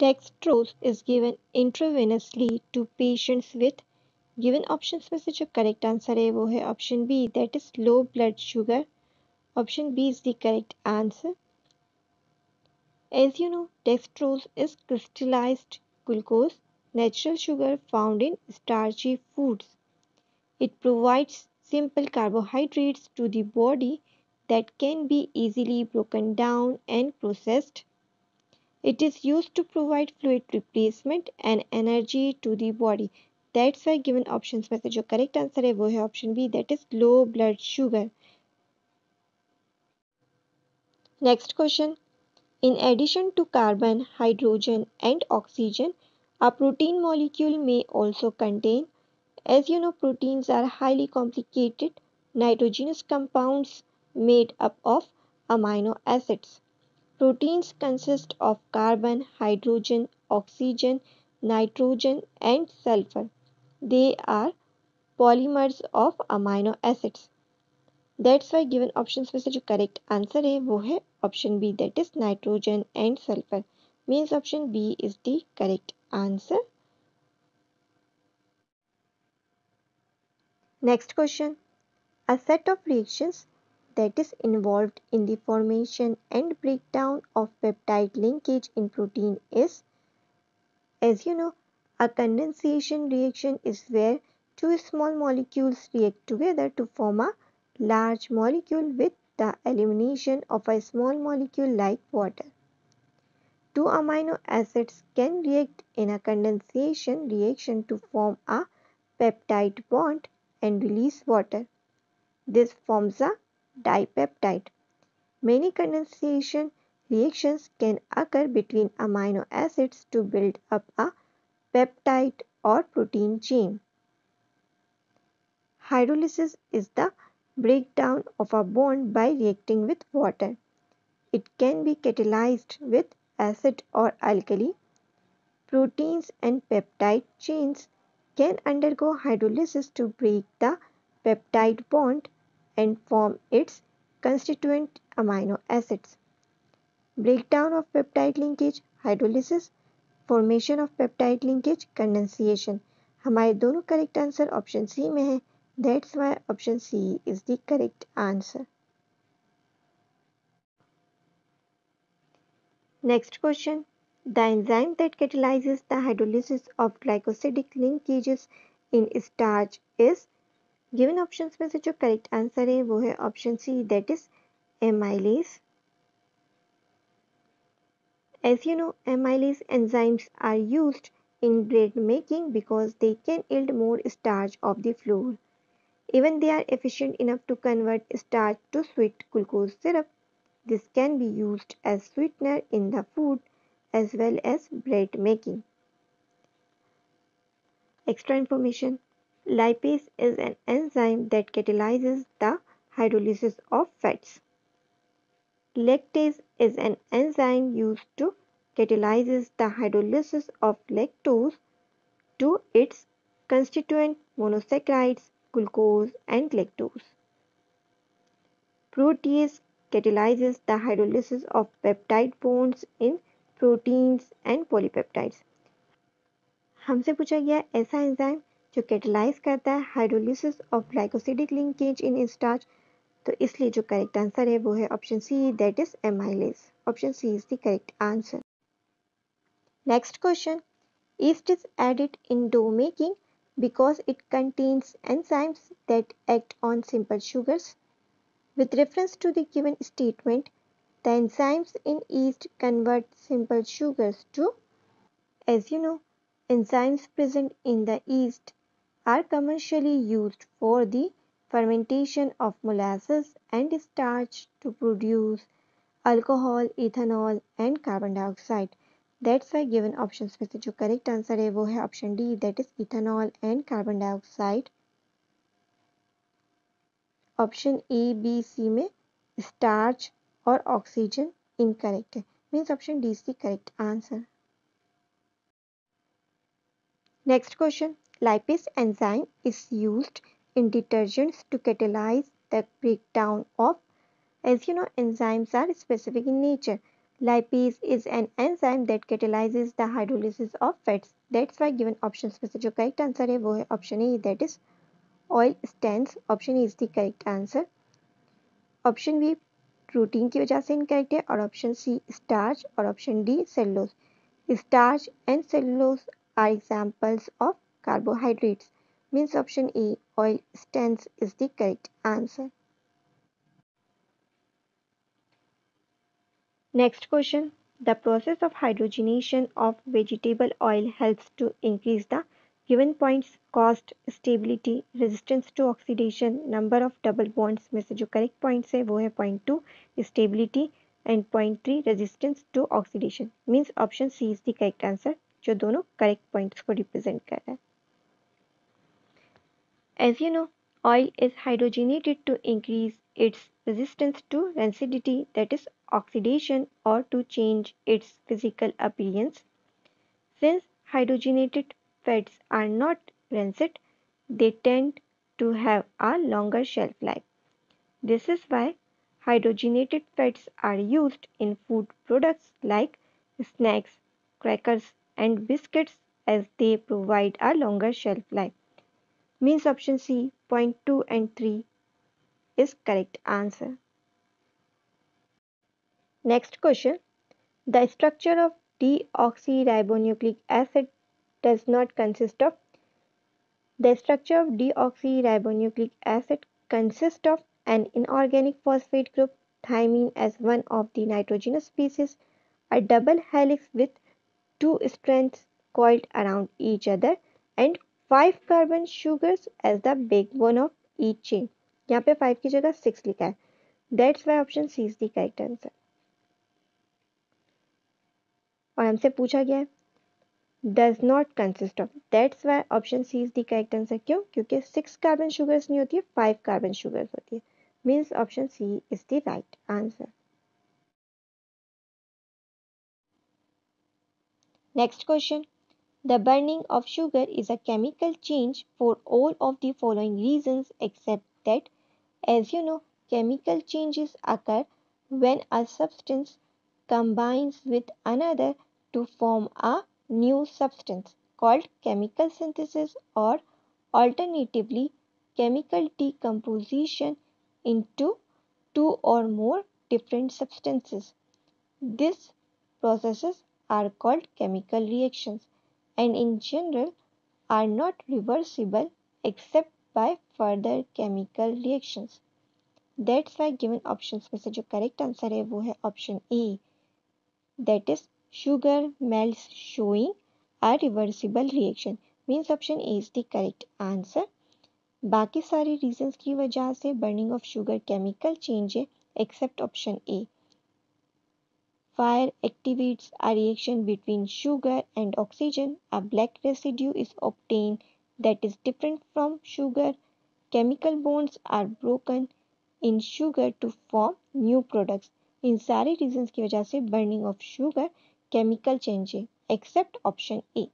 Dextrose is given intravenously to patients with given options में से जो correct answer है वो है option B, that is low blood sugar. Option B is the correct answer. As you know, dextrose is crystallized glucose, natural sugar found in starchy foods. It provides simple carbohydrates to the body that can be easily broken down and processed. It is used to provide fluid replacement and energy to the body. That's why given options में से जो correct answer है वो है option B, that is low blood sugar. Next question. In addition to carbon, hydrogen and oxygen, a protein molecule may also contain, as you know, proteins are highly complicated nitrogenous compounds made up of amino acids. Proteins consist of carbon, hydrogen, oxygen, nitrogen and sulfur. They are polymers of amino acids. That's why given options में से जो correct answer है वो है option B, that is nitrogen and sulfur. Means option B is the correct answer. Next question. A set of reactions that is involved in the formation and breakdown of peptide linkage in protein is, as you know, a condensation reaction is where two small molecules react together to form a large molecule with the elimination of a small molecule like water. Two amino acids can react in a condensation reaction to form a peptide bond and release water. This forms a dipeptide. Many condensation reactions can occur between amino acids to build up a peptide or protein chain. Hydrolysis is the breakdown of a bond by reacting with water. It can be catalyzed with acid or alkali. Proteins and peptide chains can undergo hydrolysis to break the peptide bond and form its constituent amino acids. Breakdown of peptide linkage, hydrolysis, formation of peptide linkage, condensation. हमारे दोनों correct answer option C में है. That's why option C is the correct answer. Next question. The enzyme that catalyzes the hydrolysis of glycosidic linkages in starch is, given options में से जो correct answer है वो है option C, that is amylase. As you know, amylase enzymes are used in bread making because they can yield more starch of the flour. Even they are efficient enough to convert starch to sweet glucose syrup. This can be used as sweetener in the food as well as bread making. Extra information. Lipase is an enzyme that catalyzes the hydrolysis of fats. Lactase is an enzyme used to catalyzes the hydrolysis of lactose to its constituent monosaccharides, glucose and lactose. Protease catalyzes the hydrolysis of peptide bonds in proteins and polypeptides. हमसे पूछा गया ऐसा enzyme जो catalyse करता है hydrolysis of glycosidic linkage in starch, तो इसलिए जो करेक्ट आंसर है वो है option C, that is amylase. Option C is the correct answer. Next question. Yeast is added in dough making because it contains enzymes that act on simple sugars. With reference to the given statement, the enzymes in yeast convert simple sugars to, as you know, enzymes present in the yeast are commercially used for the fermentation of molasses and starch to produce alcohol, ethanol and carbon dioxide. That's why given options में से जो correct answer है वो है option D, that is ethanol and carbon dioxide. Option A, B, C में starch और oxygen incorrect है. Means option D is the correct answer. Next question. Lipase enzyme is used in detergents to catalyze the breakdown of, as you know, enzymes are specific in nature. Lipase is an enzyme that catalyzes the hydrolysis of fats. That's why given options में से जो correct answer है वो है option A, that is oil stands. Option A is the correct answer. Option B protein की वजह से incorrect है और ऑप्शन सी स्टार्च और option D cellulose. Starch and cellulose are examples of carbohydrates. Means option A, oil stands is the correct answer. Next question. The process of hydrogenation of vegetable oil helps to increase the given points: cost, stability, resistance to oxidation, number of double bonds. में से जो correct points है वो है point 2 stability and point 3 resistance to oxidation. Means option C is the correct answer, जो दोनों correct points को represent कर रहा है. As you know, oil is hydrogenated to increase its resistance to rancidity, that is oxidation, or to change its physical appearance. Since hydrogenated fats are not rancid, they tend to have a longer shelf life. This is why hydrogenated fats are used in food products like snacks, crackers, and biscuits as they provide a longer shelf life. Means option C, point 2 and 3 is correct answer. Next question. The structure of deoxyribonucleic acid does not consist of. The structure of deoxyribonucleic acid consists of an inorganic phosphate group, thymine as one of the nitrogenous species, a double helix with two strands coiled around each other, and 5 carbon sugars as the backbone of each chain. यहाँ पे 5 की जगह 6 लिखा है. That's why option C is the correct answer. और हमसे पूछा गया है does not consist of. That's why option C is the correct answer. क्यों? क्योंकि 6 कार्बन शुगर्स नहीं होती है, 5 कार्बन शुगर्स होती है. Means option C is the right answer. Next question. The burning of sugar is a chemical change for all of the following reasons except that. As you know, chemical changes occur when a substance combines with another to form a new substance called chemical synthesis, or alternatively chemical decomposition into two or more different substances. These processes are called chemical reactions and in general are not reversible except by further chemical reactions. That's why given options में से जो correct answer है वो है option A, that is sugar melts showing a reversible reaction. Means option A is the correct answer. बाकी सारे reasons की वजह से burning of sugar chemical change है except option A. Fire activates a reaction between sugar and oxygen. A black residue is obtained that is different from sugar. Chemical bonds are broken in sugar to form new products. इन सारे reasons की वजह से burning of sugar chemical change है except option A.